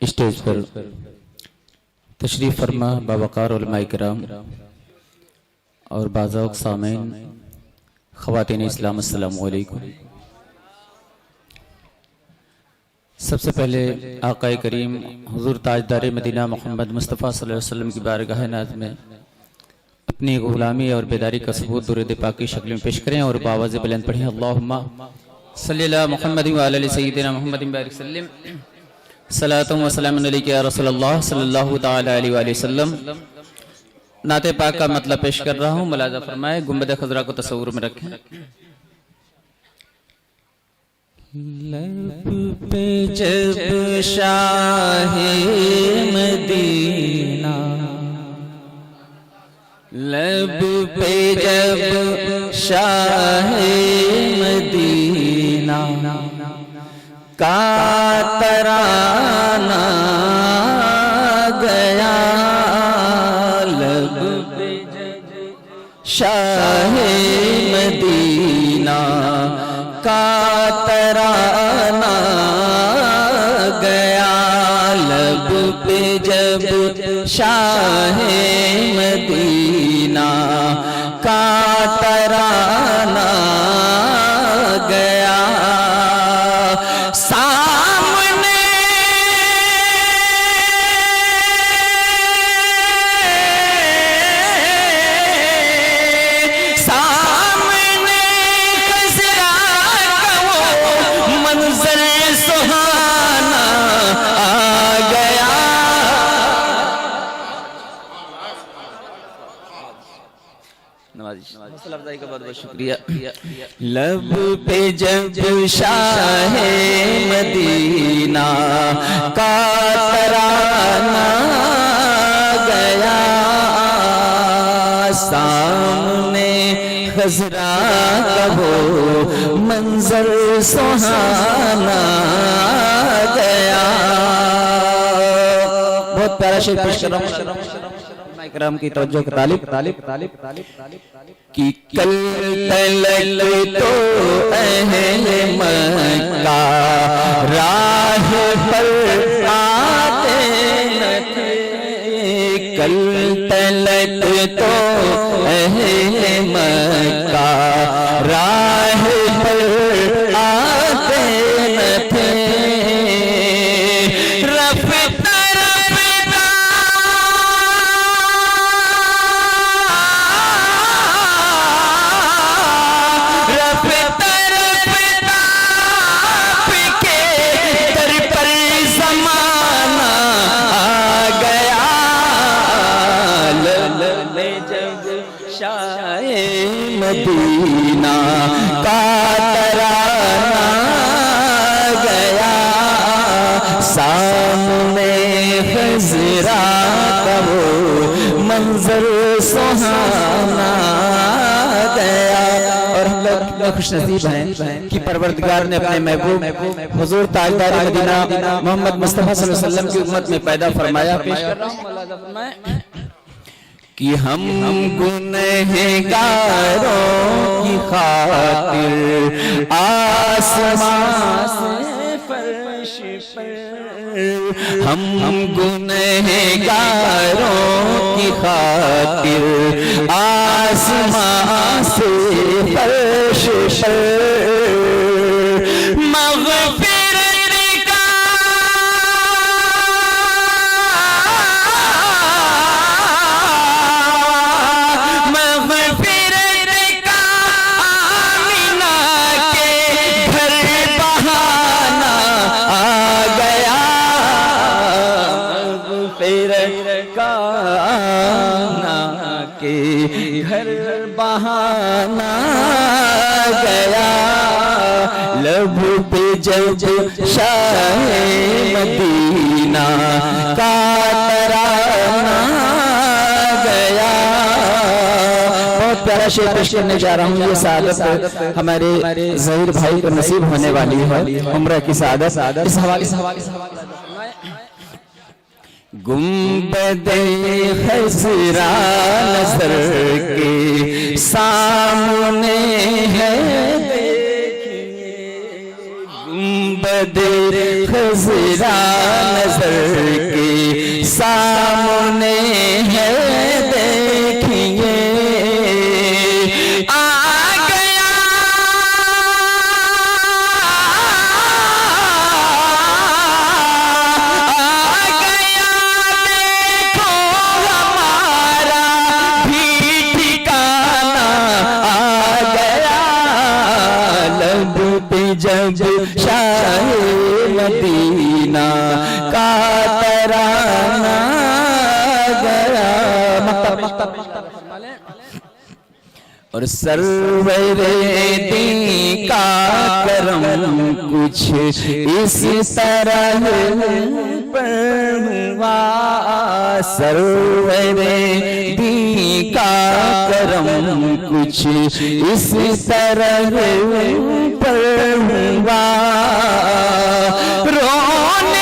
Stage پر تشریف فرما باوقار علماء کرام اور باذوق سامعین، خواتین اسلام، السلام علیکم۔ سب سے پہلے آقا کریم حضور تاجدار مدینہ محمد مصطفیٰ صلی اللہ علیہ وسلم کی بارگاہ ناز میں اپنی غلامی اور بیداری کا ثبوت درود پاک کی شکل میں پیش کریں اور بآواز بلند پڑھیں، اللہم صلی اللہ محمد وعلی سیدنا محمد بارک وسلم، صلاۃ و سلام علیک یا رسول اللہ صلی اللہ تعالی علیہ وآلہ وسلم۔ نعت پاک کا مطلب پیش کر رہا ہوں، ملاحظہ فرمائے، گنبد خضرا کو تصور میں رکھیں۔ لب پہ جب شاہ مدینہ، لب پہ جب شاہ مدینہ کا ترانہ گیا، لب پہ جب شاہ مدینہ کا ترانہ گیا، لب پہ جب شاہ مدینہ کا ترانہ گیا، سامنے سہانا آ گیا، افزائی کا بہت بہت شکریہ۔ لب پہ جب شاہ مدینہ کا ترانہ گیا، سامنے خضرا کا وہ منظر سہانا گیا۔ بہت پیارا شعر پیش کر رہا ہوں، اکرام کی توجہ کا طالب کہ کل تلک تو اہل مکہ راہ پر آتے نہ تھے، کل تلک تو اہل مکہ راہ پر آتے نہ تھے، مدینہ کا ترانہ گیا، سامنے خضرا کا وہ منظر سہانا گیا۔ اور ہم لوگ خوش نصیب ہیں کہ پروردگار نے اپنے محبوب حضور تاجدار مدینہ محمد مصطفیٰ صلی اللہ علیہ وسلم کی امت میں پیدا فرمایا۔ پیش کر رہا ہوں، ملاحظہ فرمائیں کہ ہم گنہگاروں کی خاطر آسمان سے فرش پر، ہم گنہگاروں کی خاطر آسمان سے فرش پر کے گھر بہانا گیا، لب پہ جب شاہ مدینہ کا ترانہ گیا۔ بہت پیارا شعر پیش کرنے جا رہا ہوں، یہ سعادت ہمارے ظہیر بھائی کو نصیب ہونے والی ہے، عمرہ کی سعادت۔ اس حوالے سے گنبد خضرا نظر کے سامنے ہے، دیکھیے گنبد خضرا نظر کا ترانہ گیا اور سرور دی کا کرم کچھ اس طرح پر ہوا سرور دی کا کرم کچھ اس طرح پر ہوا رونے